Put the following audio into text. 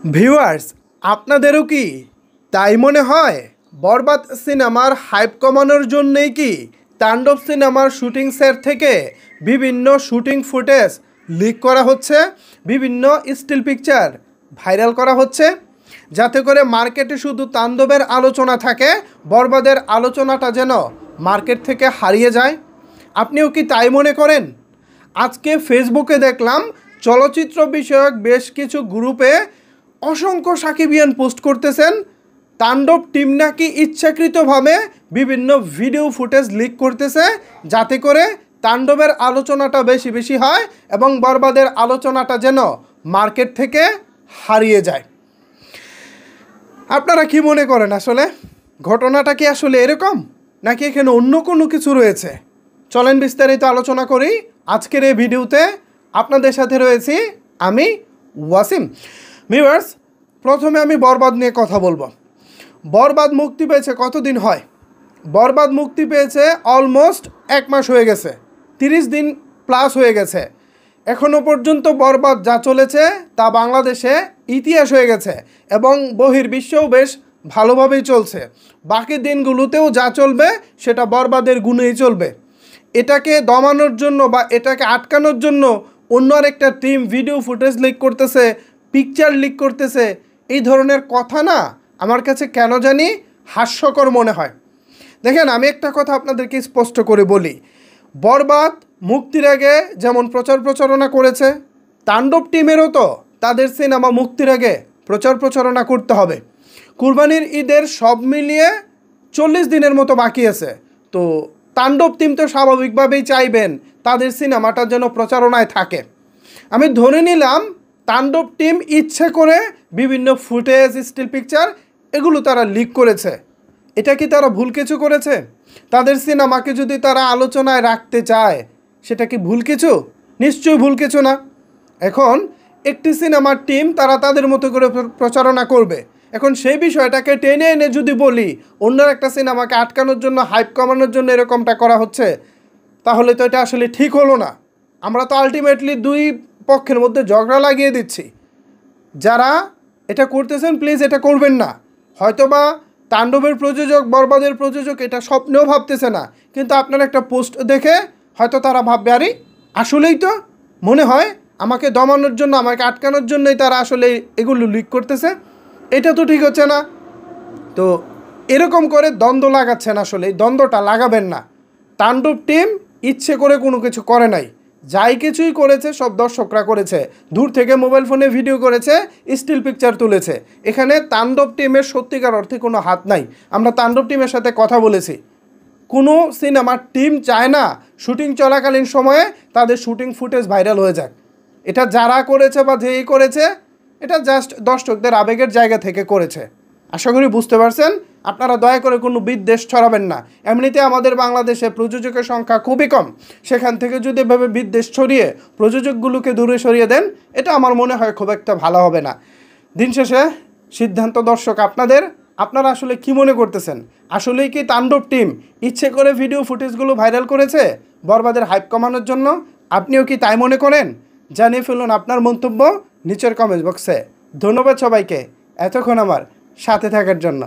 Viewers, আপনাদেরও কি তাই মনে হয়? বরবাদ সিনেমার হাইপ কমানোর জন্যেই কি তাণ্ডব সিনেমার শুটিং সেট থেকে বিভিন্ন শুটিং ফুটেজ লিক করা হচ্ছে, বিভিন্ন স্টিল পিকচার ভাইরাল করা হচ্ছে, যাতে করে মার্কেটে শুধু তাণ্ডবের আলোচনা থাকে, বরবাদের আলোচনাটা যেন মার্কেট থেকে হারিয়ে যায়? আপনিও কি তাই মনে করেন? আজকে ফেসবুকে দেখলাম চলচ্চিত্র বিষয়ক বেশ কিছু গ্রুপে অসংখ্য সাকিবিয়ান পোস্ট করতেছেন তাণ্ডব টিম নাকি ইচ্ছাকৃতভাবে বিভিন্ন ভিডিও ফুটেজ লিক করতেছে, যাতে করে তাণ্ডবের আলোচনাটা বেশি বেশি হয় এবং বরবাদের আলোচনাটা যেন মার্কেট থেকে হারিয়ে যায়। আপনারা কি মনে করেন? আসলে ঘটনাটা কি আসলে এরকম, নাকি এখানে অন্য কোনো কিছু রয়েছে? চলেন বিস্তারিত আলোচনা করি আজকের এই ভিডিওতে। আপনাদের সাথে রয়েছি আমি ওয়াসিম। ভিউয়ার্স, প্রথমে আমি বরবাদ নিয়ে কথা বলবো। বরবাদ মুক্তি পেয়েছে কতদিন হয়? বরবাদ মুক্তি পেয়েছে অলমোস্ট 1 মাস হয়ে গেছে, 30 দিন প্লাস হয়ে গেছে। এখনও পর্যন্ত বরবাদ যা চলেছে তা বাংলাদেশে ইতিহাস হয়ে গেছে এবং বহির্বিশ্বেও বেশ ভালোভাবেই চলছে। বাকি দিনগুলোতেও যা চলবে সেটা বরবাদের গুণেই চলবে। এটাকে দমানোর জন্য বা এটাকে আটকানোর জন্য অন্য আরেকটা টিম ভিডিও ফুটেজ লিক করতেছে, পিকচার লিক করতেছে, এই ধরনের কথা না আমার কাছে কেন জানি হাস্যকর মনে হয়। দেখেন, আমি একটা কথা আপনাদেরকে স্পষ্ট করে বলি, বরবাদ মুক্তির আগে যেমন প্রচারণা করেছে, তাণ্ডব টিমেরও তো তাদের সিনেমা মুক্তির আগে প্রচারণা করতে হবে। কুরবানির ঈদের সব মিলিয়ে 40 দিনের মতো বাকি আছে। তো তাণ্ডব টিম তো স্বাভাবিকভাবেই চাইবেন তাদের সিনেমাটা যেন প্রচারণায় থাকে। আমি ধরে নিলাম তাণ্ডব টিম ইচ্ছে করে বিভিন্ন ফুটেজ, স্টিল পিকচার এগুলো তারা লিক করেছে। এটা কি তারা ভুল কিছু করেছে? তাদের সিনেমাকে যদি তারা আলোচনায় রাখতে চায়, সেটা কি ভুল কিছু? নিশ্চয়ই ভুল কিছু না। এখন একটি সিনেমার টিম তারা তাদের মতো করে প্রচারণা করবে। এখন সেই বিষয়টাকে টেনে এনে যদি বলি অন্য একটা সিনেমাকে আটকানোর জন্য, হাইপ কমানোর জন্য এরকমটা করা হচ্ছে, তাহলে তো এটা আসলে ঠিক হলো না। আমরা তো আলটিমেটলি দুই পক্ষের মধ্যে ঝগড়া লাগিয়ে দিচ্ছি। যারা এটা করতেছেন প্লিজ এটা করবেন না। হয়তোবা তাণ্ডবের প্রযোজক, বরবাদের প্রযোজক এটা স্বপ্নেও ভাবতেছে না, কিন্তু আপনার একটা পোস্ট দেখে হয়তো তারা ভাববে, আরে আসলেই তো মনে হয় আমাকে দমানোর জন্য, আমাকে আটকানোর জন্যই তারা আসলে এগুলো লিক করতেছে। এটা তো ঠিক হচ্ছে না। তো এরকম করে দ্বন্দ্ব লাগাচ্ছেন, আসলে এই দ্বন্দ্বটা লাগাবেন না। তাণ্ডব টিম ইচ্ছে করে কোনো কিছু করে নাই, যাই কিছুই করেছে সব দর্শকরা করেছে। দূর থেকে মোবাইল ফোনে ভিডিও করেছে, স্টিল পিকচার তুলেছে। এখানে তাণ্ডব টিমের সত্যিকার অর্থে কোনো হাত নাই। আমরা তাণ্ডব টিমের সাথে কথা বলেছি, কোনো সিনেমার টিম চায় না শুটিং চলাকালীন সময়ে তাদের শুটিং ফুটেজ ভাইরাল হয়ে যাক। এটা যারা করেছে বা যেই করেছে, এটা জাস্ট দর্শকদের আবেগের জায়গা থেকে করেছে। আশা করি বুঝতে পারছেন। আপনারা দয়া করে কোনো বিদ্বেষ ছড়াবেন না। এমনিতে আমাদের বাংলাদেশে প্রযোজকের সংখ্যা খুবই কম, সেখান থেকে যদি এভাবে বিদ্বেষ ছড়িয়ে প্রযোজকগুলোকে দূরে সরিয়ে দেন, এটা আমার মনে হয় খুব একটা ভালো হবে না। দিন শেষে সিদ্ধান্ত দর্শক আপনাদের। আপনারা আসলে কি মনে করতেছেন? আসলেই কি তাণ্ডব টিম ইচ্ছে করে ভিডিও ফুটেজগুলো ভাইরাল করেছে বরবাদের হাইপ কমানোর জন্য? আপনিও কি তাই মনে করেন? জানিয়ে ফেলুন আপনার মন্তব্য নিচের কমেন্ট বক্সে। ধন্যবাদ সবাইকে এতক্ষণ আমার সাথে থাকার জন্য।